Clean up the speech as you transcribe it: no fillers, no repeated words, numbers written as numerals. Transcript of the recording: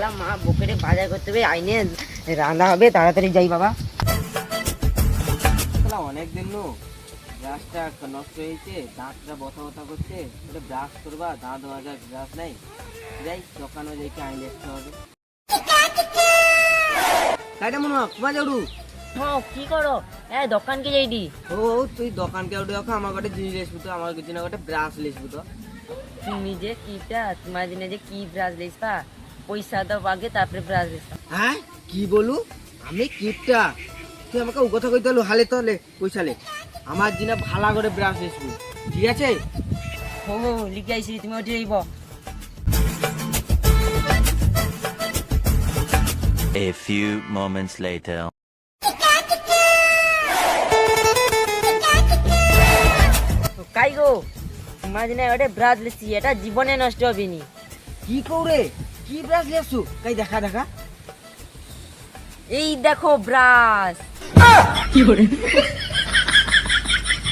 শালা মা বকেরে বাজার করতে হবে, আইনে রান্না হবে, তাড়াতাড়ি যাই বাবা। অনেকদিন নো ব্রাশটা নষ্ট হয়েছে, দাঁতটা বথা বথা করছে, ওটা ব্রাশ করবা, দাঁত মাজার ব্রাশ নাই, যাই দোকানে যাই আইনে আসতে হবে। কাইটা মনে হয় কুমা যাউডু কি করো? দোকানকে যাইডি। ও তুই দোকানকে উঠে আমার গোটে জিনিস লেসবু তো, আমার কিছু না গোটে ব্রাশ লেসবু তো। তুমি যে কিটা তোমার দিনে যে কি ব্রাশ লেসবা, পয়সা দাও আগে তারপরে ব্রাশ লেসবা। হ্যাঁ কি বলু আমি কিপটা, তুই আমাকে ও কথা কইতে হালে তো পয়সা লে, আমার দিনে ভালো করে ব্রাশ লেসবু, ঠিক আছে? লিখে আইসি, তুমি উঠে যাইব। A few moments later. কাই গো, তোমার দিনে ওটা ব্রাশ লেসি, এটা জীবনে নষ্ট হবে নি। কি করে কি ব্রাশ লেসু, কাই দেখা দেখা। এই দেখো ব্রাশ।